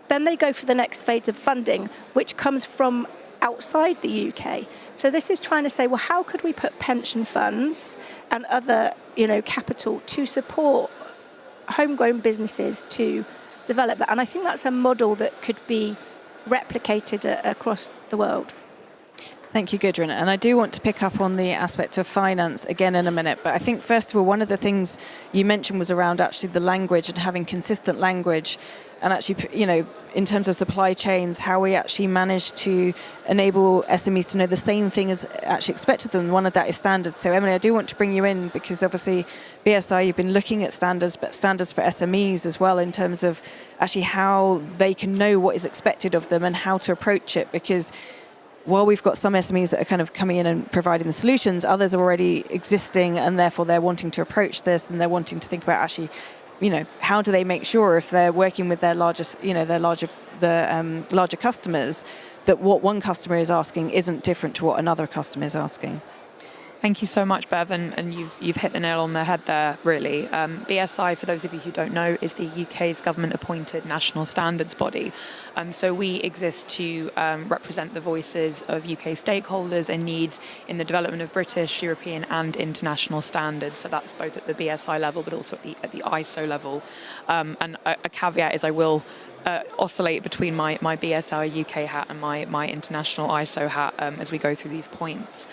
Then they go for the next phase of funding, which comes from outside the UK. So this is trying to say, well, how could we put pension funds and other, capital to support homegrown businesses to develop that? And I think that's a model that could be replicated across the world. Thank you, Gudrun. And I do want to pick up on the aspect of finance again in a minute. But I think, first of all, one of the things you mentioned was around actually the language and having consistent language. And actually, in terms of supply chains, how we actually manage to enable SMEs to know the same thing as actually expected of them. One of that is standards. So, Emily, I do want to bring you in because obviously BSI, you've been looking at standards, but standards for SMEs as well in terms of actually how they can know what is expected of them and how to approach it. Because while we've got some SMEs that are kind of coming in and providing the solutions, others are already existing and therefore they're wanting to approach this and they're wanting to think about actually, how do they make sure if they're working with their larger customers that what one customer is asking isn't different to what another customer is asking? Thank you so much, Bev, and you've hit the nail on the head there, really. BSI, for those of you who don't know, is the UK's government-appointed national standards body. So we exist to represent the voices of UK stakeholders and needs in the development of British, European and international standards. So that's both at the BSI level, but also at the ISO level. And a caveat is I will oscillate between my BSI UK hat and my international ISO hat as we go through these points.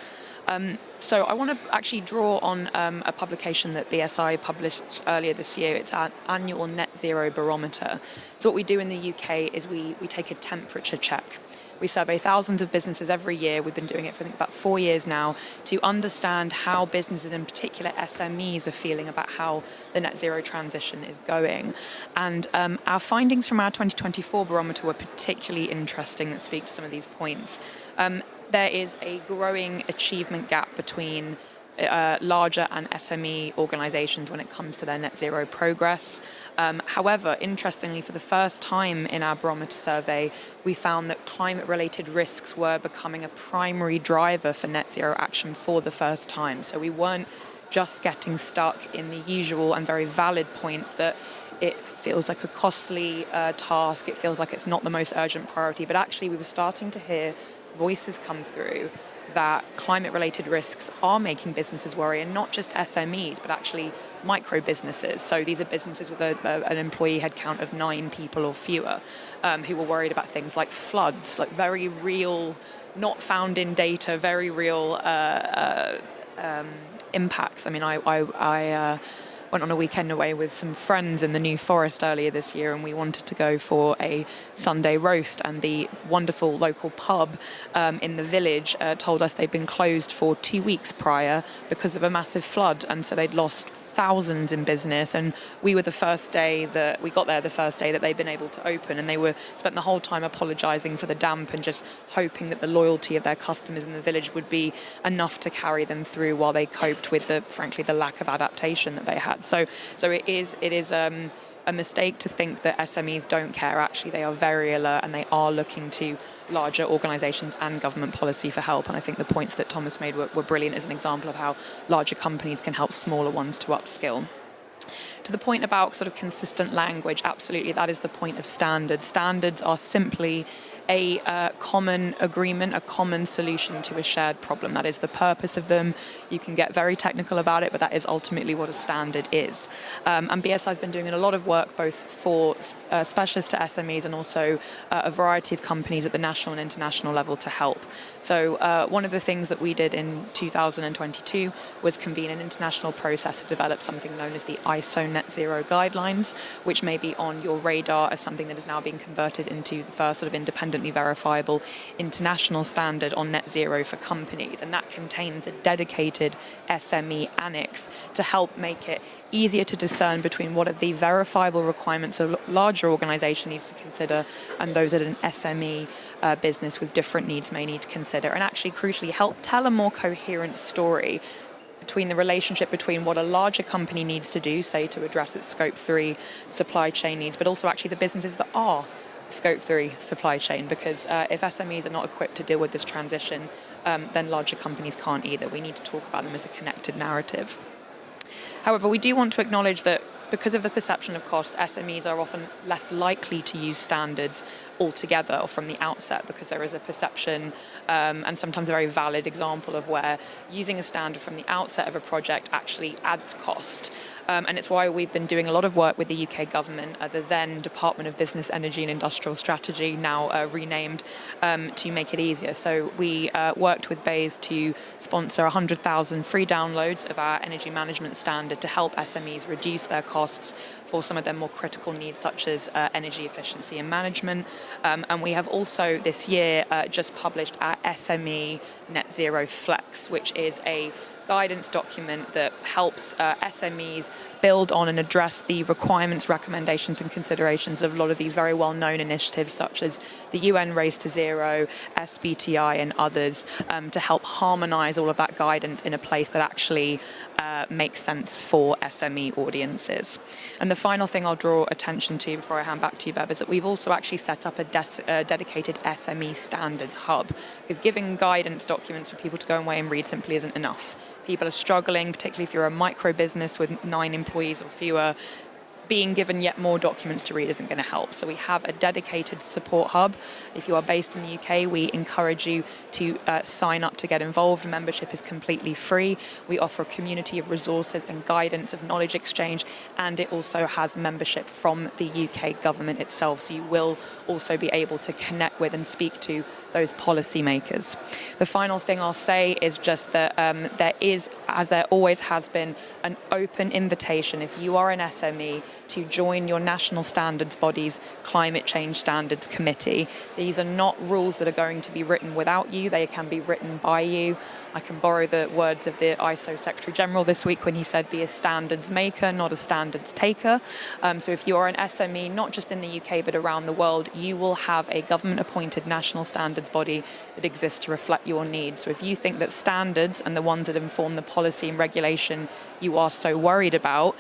So I want to actually draw on a publication that BSI published earlier this year. It's our annual Net Zero Barometer. So what we do in the UK is we take a temperature check. We survey thousands of businesses every year. We've been doing it for I think about 4 years now to understand how businesses, in particular SMEs, are feeling about how the net zero transition is going. And our findings from our 2024 barometer were particularly interesting that speak to some of these points. There is a growing achievement gap between larger and SME organisations when it comes to their net zero progress. However, interestingly, for the first time in our barometer survey, we found that climate-related risks were becoming a primary driver for net zero action for the first time. So we weren't just getting stuck in the usual and very valid points that it feels like a costly task, it feels like it's not the most urgent priority, but actually we were starting to hear voices come through that climate-related risks are making businesses worry, and not just SMEs, but actually micro businesses. So these are businesses with an employee headcount of 9 people or fewer, who are worried about things like floods, like very real, not found in data, very real impacts. I mean, I went on a weekend away with some friends in the New Forest earlier this year, and we wanted to go for a Sunday roast, and the wonderful local pub in the village told us they'd been closed for 2 weeks prior because of a massive flood, and so they'd lost thousands in business, and we got there the first day that they'd been able to open, and they spent the whole time apologising for the damp and just hoping that the loyalty of their customers in the village would be enough to carry them through while they coped with the lack of adaptation that they had. So it is a mistake to think that SMEs don't care. Actually, they are very alert, and they are looking to larger organisations and government policy for help. And I think the points that Thomas made were brilliant as an example of how larger companies can help smaller ones to upskill. To the point about sort of consistent language, absolutely, that is the point of standards. Standards are simply a common agreement, a common solution to a shared problem. That is the purpose of them. You can get very technical about it, but that is ultimately what a standard is. And BSI has been doing a lot of work both for specialists to SMEs and also a variety of companies at the national and international level to help. So one of the things that we did in 2022 was convene an international process to develop something known as the ISO Net Zero Guidelines, which may be on your radar as something that is now being converted into the first sort of independently verifiable international standard on net zero for companies. And that contains a dedicated SME annex to help make it easier to discern between what are the verifiable requirements a larger organisation needs to consider and those that an SME business with different needs may need to consider, and actually crucially help tell a more coherent story between the relationship between what a larger company needs to do, say to address its Scope 3 supply chain needs, but also actually the businesses that are Scope 3 supply chain, because if SMEs are not equipped to deal with this transition, then larger companies can't either. We need to talk about them as a connected narrative. However, we do want to acknowledge that because of the perception of cost, SMEs are often less likely to use standards altogether or from the outset, because there is a perception and sometimes a very valid example of where using a standard from the outset of a project actually adds cost. And it's why we've been doing a lot of work with the UK government, the then Department of Business, Energy and Industrial Strategy, now renamed, to make it easier. So we worked with BEIS to sponsor 100,000 free downloads of our energy management standard to help SMEs reduce their costs for some of their more critical needs, such as energy efficiency and management. And we have also this year just published our SME Net Zero Flex, which is a guidance document that helps SMEs build on and address the requirements, recommendations and considerations of a lot of these very well-known initiatives such as the UN Race to Zero, SBTI and others, to help harmonise all of that guidance in a place that actually makes sense for SME audiences. And the final thing I'll draw attention to before I hand back to you, Bev, is that we've also actually set up a dedicated SME standards hub, because giving guidance documents for people to go away and read simply isn't enough. People are struggling, particularly if you're a micro business with 9 employees or fewer. Being given yet more documents to read isn't going to help. So we have a dedicated support hub. If you are based in the UK, we encourage you to sign up to get involved. Membership is completely free. We offer a community of resources and guidance of knowledge exchange, and it also has membership from the UK government itself. So you will also be able to connect with and speak to those policymakers. The final thing I'll say is just that there is, as there always has been, an open invitation if you are an SME to join your national standards body's Climate Change Standards Committee. These are not rules that are going to be written without you, they can be written by you. I can borrow the words of the ISO Secretary General this week when he said, be a standards maker, not a standards taker. So if you are an SME, not just in the UK but around the world, you will have a government-appointed national standards body that exists to reflect your needs. So if you think that standards and the ones that inform the policy and regulation you are so worried about,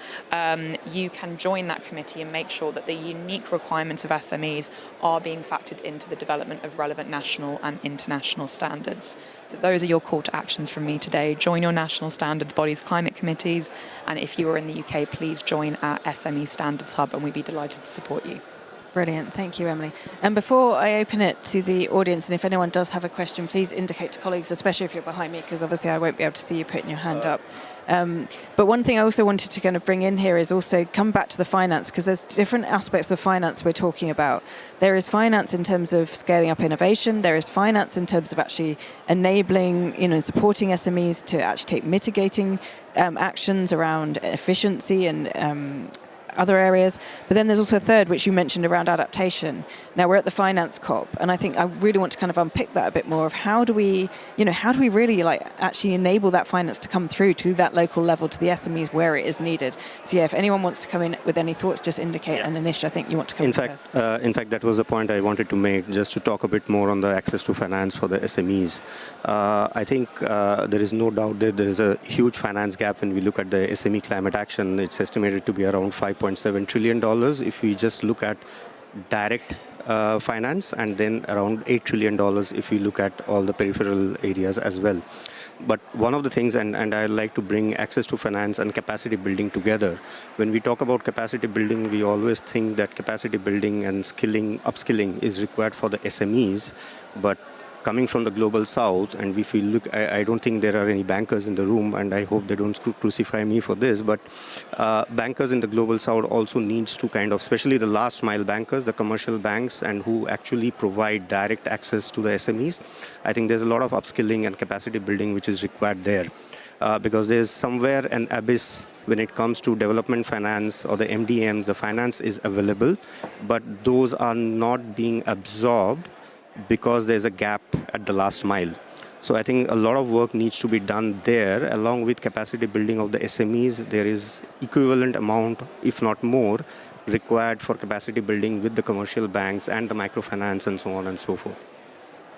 you can join that committee and make sure that the unique requirements of SMEs are being factored into the development of relevant national and international standards. So those are your call to actions from me today. Join your national standards bodies, climate committees, and if you are in the UK, please join our SME Standards Hub and we'd be delighted to support you. Brilliant. Thank you, Emily. And before I open it to the audience, and if anyone does have a question, please indicate to colleagues, especially if you're behind me, because obviously I won't be able to see you putting your hand up. But one thing I also wanted to kind of bring in here is also come back to the finance, because there's different aspects of finance we're talking about. There is finance in terms of scaling up innovation. There is finance in terms of actually enabling, supporting SMEs to actually take mitigating actions around efficiency and other areas. But then there's also a third, which you mentioned around adaptation. Now we're at the finance COP, and I think I really want to kind of unpick that a bit more of how do we really actually enable that finance to come through to that local level, to the SMEs where it is needed. So yeah, if anyone wants to come in with any thoughts, just indicate. And Anish, I think you want to come in first. In fact, that was the point I wanted to make, just to talk a bit more on the access to finance for the SMEs. I think there is no doubt that there is a huge finance gap when we look at the SME climate action. It's estimated to be around $5.7 trillion if we just look at direct finance, and then around $8 trillion if you look at all the peripheral areas as well. But one of the things, and I like to bring access to finance and capacity building together. When we talk about capacity building, we always think that capacity building and upskilling is required for the SMEs, but coming from the global south, and if we look, I don't think there are any bankers in the room, and I hope they don't crucify me for this, but bankers in the global south also needs to kind of, especially the last mile bankers, the commercial banks, and who actually provide direct access to the SMEs. I think there's a lot of upskilling and capacity building which is required there, because there's somewhere an abyss when it comes to development finance or the MDMs. The finance is available, but those are not being absorbed because there's a gap at the last mile. So I think a lot of work needs to be done there. Along with capacity building of the SMEs, there is equivalent amount, if not more, required for capacity building with the commercial banks and the microfinance and so on and so forth.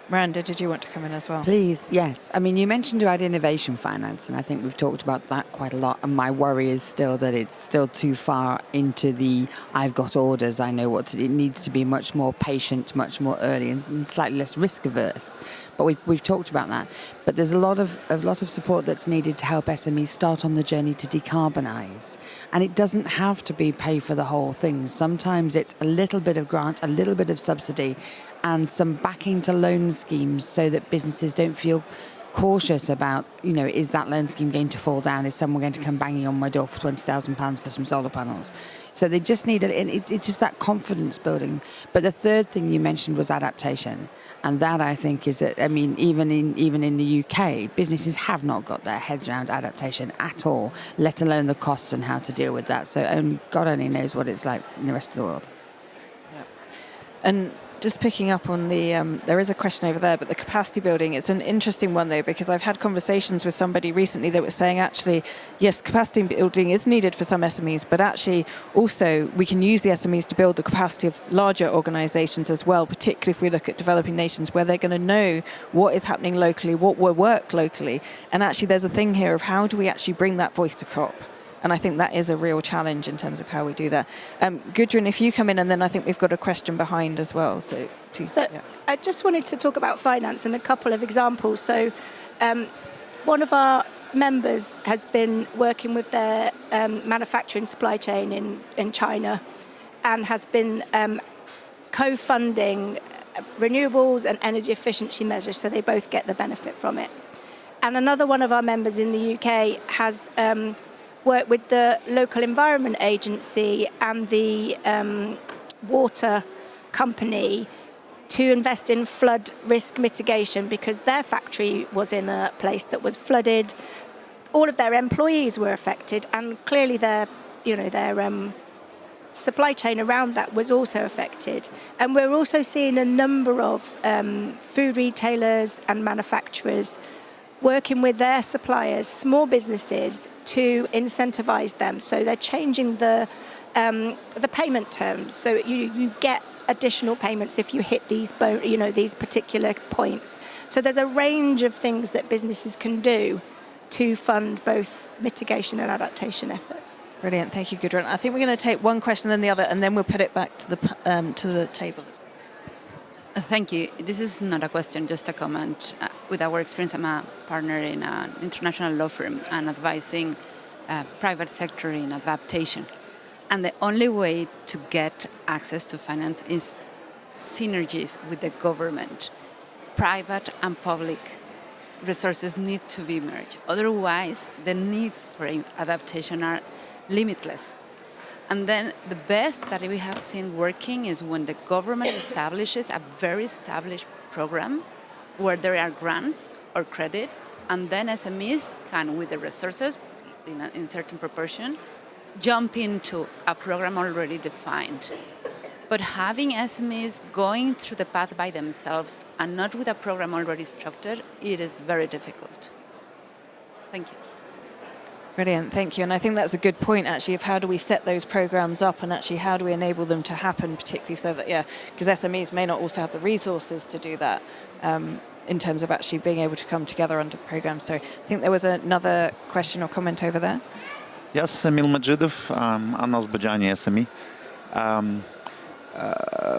Miranda, did you want to come in as well? Please, yes. I mean, you mentioned about innovation finance, and I think we've talked about that quite a lot. And my worry is still that it's still too far into the I've got orders, I know what to do. It needs to be much more patient, much more early, and slightly less risk averse. But we've talked about that. But there's a lot of support that's needed to help SMEs start on the journey to decarbonise. And it doesn't have to be pay for the whole thing. Sometimes it's a little bit of grant, a little bit of subsidy, and some backing to loan schemes so that businesses don't feel cautious about, is that loan scheme going to fall down? Is someone going to come banging on my door for £20,000 for some solar panels? So they just need it's just that confidence building. But the third thing you mentioned was adaptation. And that, I think, is that, even in the UK, businesses have not got their heads around adaptation at all, let alone the costs and how to deal with that. So God only knows what it's like in the rest of the world. Yeah. And just picking up on there is a question over there, but the capacity building, it's an interesting one though, because I've had conversations with somebody recently that was saying actually, yes, capacity building is needed for some SMEs, but actually also we can use the SMEs to build the capacity of larger organisations as well, particularly if we look at developing nations where they're going to know what is happening locally, what will work locally. And actually there's a thing here of how do we actually bring that voice to COP? And I think that is a real challenge in terms of how we do that. Gudrun, if you come in, and then I think we've got a question behind as well. So I just wanted to talk about finance and a couple of examples. So one of our members has been working with their manufacturing supply chain in China and has been co-funding renewables and energy efficiency measures, so they both get the benefit from it. And another one of our members in the UK has worked with the local environment agency and the water company to invest in flood risk mitigation because their factory was in a place that was flooded. All of their employees were affected, and clearly their supply chain around that was also affected. And we're also seeing a number of food retailers and manufacturers working with their suppliers, small businesses, to incentivize them. So they're changing the payment terms. So you get additional payments if you hit these particular points. So there's a range of things that businesses can do to fund both mitigation and adaptation efforts. Brilliant, thank you, Gudrun. I think we're going to take one question then the other, and then we'll put it back to the table. Thank you. This is not a question, just a comment. With our experience, I'm a partner in an international law firm and advising private sector in adaptation. And the only way to get access to finance is synergies with the government. Private and public resources need to be merged. Otherwise, the needs for adaptation are limitless. And then the best that we have seen working is when the government establishes a very established program where there are grants or credits, and then SMEs can, with the resources in certain proportion, jump into a program already defined. But having SMEs going through the path by themselves and not with a program already structured, it is very difficult. Thank you. Brilliant, thank you. And I think that's a good point, actually, of how do we set those programs up and actually how do we enable them to happen, particularly so that, because SMEs may not also have the resources to do that in terms of actually being able to come together under the program. So I think there was another question or comment over there. Yes, Emil Majidov, an Azerbaijani SME.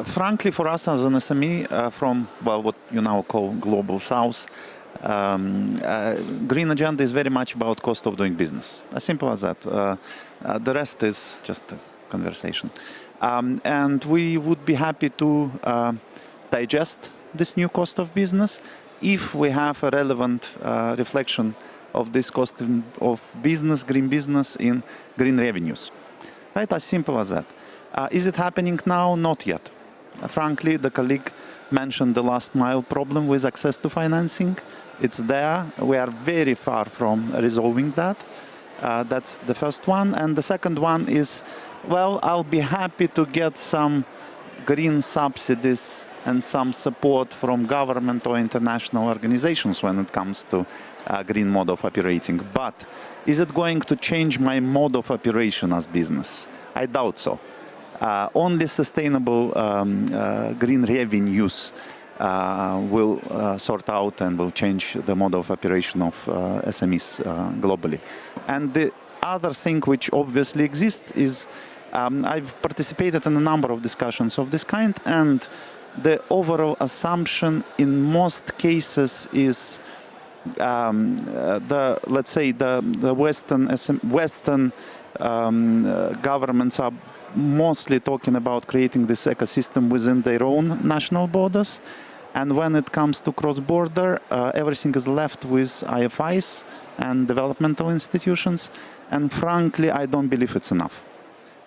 Frankly, for us as an SME from what you now call Global South, green agenda is very much about cost of doing business. As simple as that. The rest is just a conversation. And we would be happy to digest this new cost of business if we have a relevant reflection of this cost of business, green business, in green revenues. Right? As simple as that. Is it happening now? Not yet. Frankly, the colleague mentioned the last mile problem with access to financing. It's there. We are very far from resolving that. That's the first one. And the second one is, well, I'll be happy to get some green subsidies and some support from government or international organizations when it comes to green mode of operating. But is it going to change my mode of operation as business? I doubt so. Only sustainable green revenues will sort out and will change the mode of operation of SMEs globally. And the other thing which obviously exists is I've participated in a number of discussions of this kind, and the overall assumption in most cases is let's say the Western governments are mostly talking about creating this ecosystem within their own national borders. And when it comes to cross-border, everything is left with IFIs and developmental institutions. And frankly, I don't believe it's enough.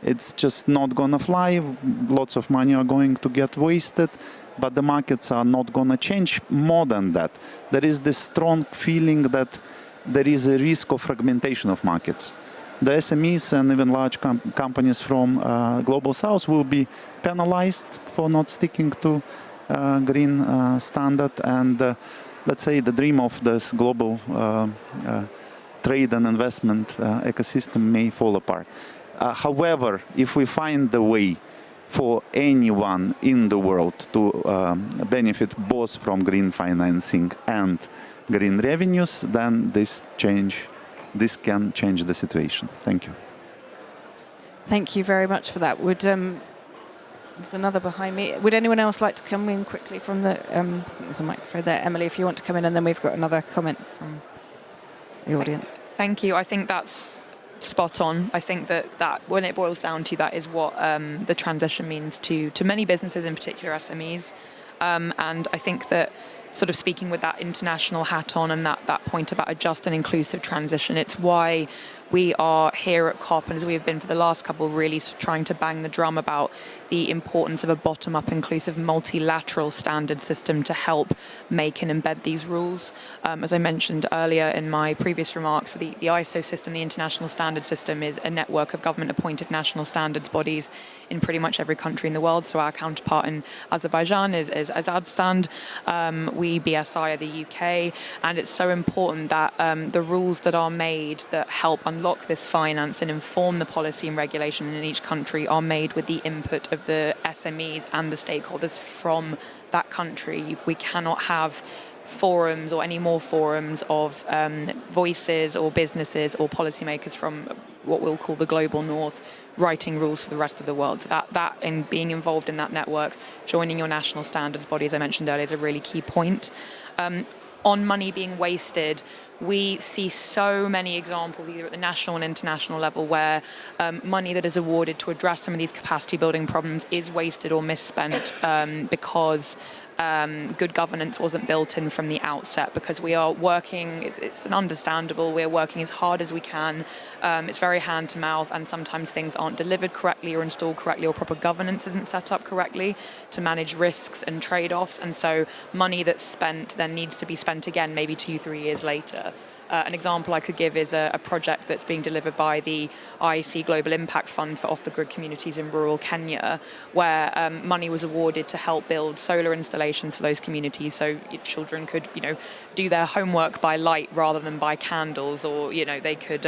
It's just not going to fly. Lots of money are going to get wasted, but the markets are not going to change. More than that, there is this strong feeling that there is a risk of fragmentation of markets. The SMEs and even large companies from Global South will be penalized for not sticking to green standard. And let's say the dream of this global trade and investment ecosystem may fall apart. However, if we find the way for anyone in the world to benefit both from green financing and green revenues, then this can change the situation. Thank you. Thank you very much for that. There's another behind me. Would anyone else like to come in quickly from the... there's a microphone there. Emily, if you want to come in, and then we've got another comment from the audience. Thank you. I think that's spot on. I think that when it boils down to that is what the transition means to many businesses, in particular SMEs. And I think that sort of speaking with that international hat on and that point about a just and inclusive transition, it's why we are here at COP, and as we have been for the last couple, really trying to bang the drum about the importance of a bottom-up inclusive multilateral standard system to help make and embed these rules. As I mentioned earlier in my previous remarks, the ISO system, the International Standard System, is a network of government-appointed national standards bodies in pretty much every country in the world. So our counterpart in Azerbaijan is Azadstand. We, BSI, are the UK. And it's so important that the rules that are made that help unlock this finance and inform the policy and regulation in each country are made with the input of the SMEs and the stakeholders from that country. We cannot have forums or any more forums of voices or businesses or policymakers from what we'll call the global north writing rules for the rest of the world. So that in being involved in that network, joining your national standards body, as I mentioned earlier, is a really key point. On money being wasted, we see so many examples, either at the national and international level, where money that is awarded to address some of these capacity building problems is wasted or misspent because good governance wasn't built in from the outset, because we are working, it's understandable, we're working as hard as we can. It's very hand to mouth, and sometimes things aren't delivered correctly or installed correctly, or proper governance isn't set up correctly to manage risks and trade-offs. And so money that's spent then needs to be spent again, maybe 2-3 years later. An example I could give is a project that's being delivered by the IEC Global Impact Fund for off-the-grid communities in rural Kenya, where money was awarded to help build solar installations for those communities, so children could, do their homework by light rather than by candles, or they could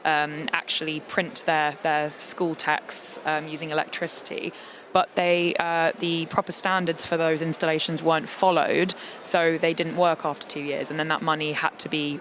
actually print their school texts using electricity. But the proper standards for those installations weren't followed, so they didn't work after 2 years, and then that money had to be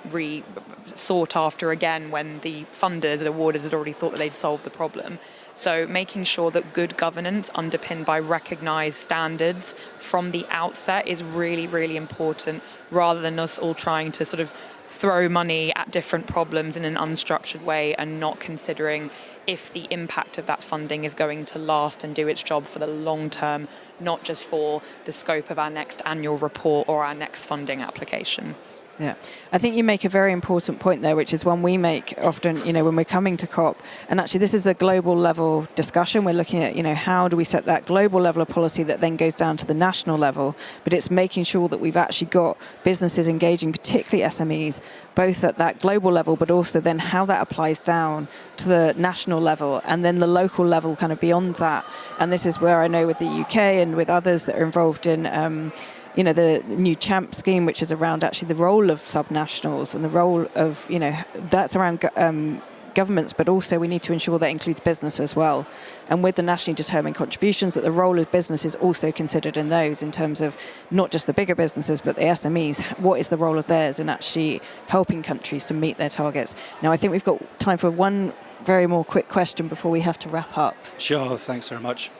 sought after again when the funders, the awarders, had already thought that they'd solved the problem. So making sure that good governance underpinned by recognised standards from the outset is really, really important, rather than us all trying to sort of throw money at different problems in an unstructured way and not considering if the impact of that funding is going to last and do its job for the long term, not just for the scope of our next annual report or our next funding application. Yeah, I think you make a very important point there, which is one we make often, when we're coming to COP. And actually, this is a global level discussion. We're looking at, how do we set that global level of policy that then goes down to the national level. But it's making sure that we've actually got businesses engaging, particularly SMEs, both at that global level, but also then how that applies down to the national level and then the local level kind of beyond that. And this is where I know with the UK and with others that are involved in the new CHAMP scheme, which is around actually the role of subnationals and the role of, that's around governments, but also we need to ensure that includes business as well. And with the nationally determined contributions, that the role of business is also considered in those in terms of not just the bigger businesses, but the SMEs. What is the role of theirs in actually helping countries to meet their targets? Now, I think we've got time for one very more quick question before we have to wrap up. Sure, thanks very much.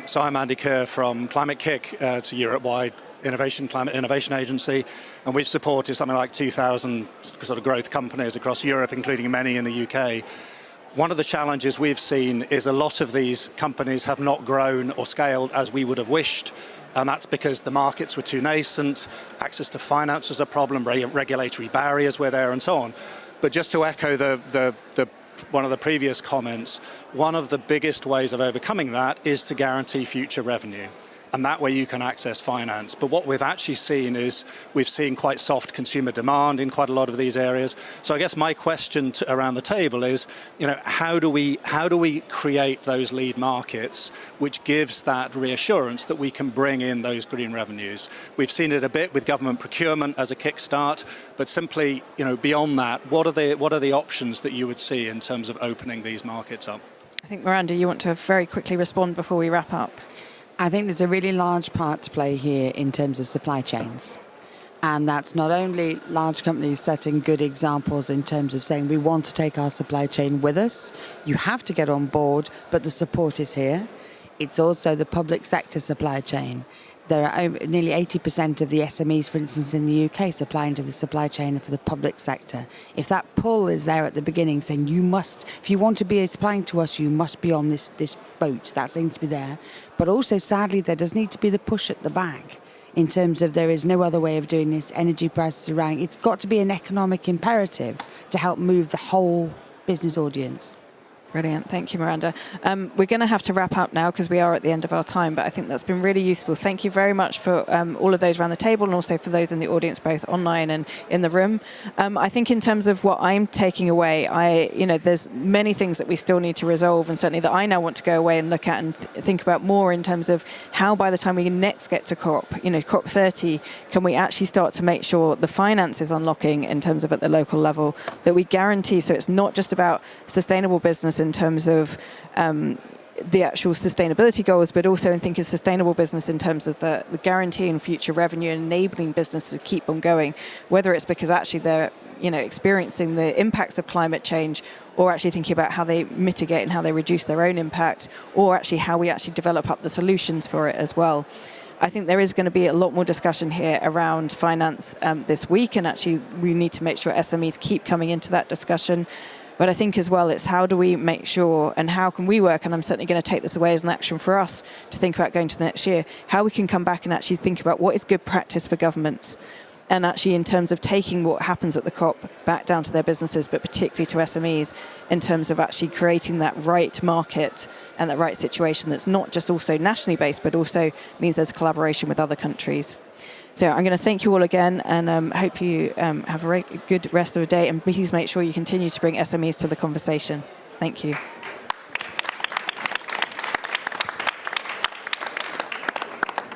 So I'm Andy Kerr from Climate Kick, it's a Europe-wide climate innovation agency, and we've supported something like 2,000 sort of growth companies across Europe, including many in the UK. One of the challenges we've seen is a lot of these companies have not grown or scaled as we would have wished, and that's because the markets were too nascent, access to finance was a problem, regulatory barriers were there, and so on. But just to echo one of the previous comments, one of the biggest ways of overcoming that is to guarantee future revenue. And that way you can access finance. But what we've actually seen is we've seen quite soft consumer demand in quite a lot of these areas. So I guess my question around the table is, how do we create those lead markets which gives that reassurance that we can bring in those green revenues? We've seen it a bit with government procurement as a kickstart, but simply, beyond that, what are the options that you would see in terms of opening these markets up? I think, Miranda, you want to very quickly respond before we wrap up. I think there's a really large part to play here in terms of supply chains. And that's not only large companies setting good examples in terms of saying we want to take our supply chain with us. You have to get on board, but the support is here. It's also the public sector supply chain. There are nearly 80% of the SMEs, for instance, in the UK supplying to the supply chain for the public sector. If that pull is there at the beginning saying if you want to be supplying to us, you must be on this boat, that seems to be there. But also, sadly, there does need to be the push at the back in terms of there is no other way of doing this, energy prices are rising. It's got to be an economic imperative to help move the whole business audience. Brilliant. Thank you, Miranda. We're going to have to wrap up now because we are at the end of our time, but I think that's been really useful. Thank you very much for all of those around the table and also for those in the audience, both online and in the room. I think in terms of what I'm taking away, there's many things that we still need to resolve, and certainly that I now want to go away and look at and think about more in terms of how by the time we next get to COP30, can we actually start to make sure the finance is unlocking in terms of at the local level, that we guarantee so it's not just about sustainable business in terms of the actual sustainability goals, but also in thinking sustainable business in terms of the guaranteeing future revenue and enabling business to keep on going, whether it's because actually they're experiencing the impacts of climate change, or actually thinking about how they mitigate and how they reduce their own impact, or actually how we actually develop up the solutions for it as well. I think there is going to be a lot more discussion here around finance this week, and actually we need to make sure SMEs keep coming into that discussion. But I think as well, it's how do we make sure and how can we work, and I'm certainly going to take this away as an action for us to think about going to the next year, how we can come back and actually think about what is good practice for governments. And actually in terms of taking what happens at the COP back down to their businesses, but particularly to SMEs, in terms of actually creating that right market and that right situation that's not just also nationally based, but also means there's collaboration with other countries. So I'm going to thank you all again, and hope you have a good rest of the day, and please make sure you continue to bring SMEs to the conversation. Thank you.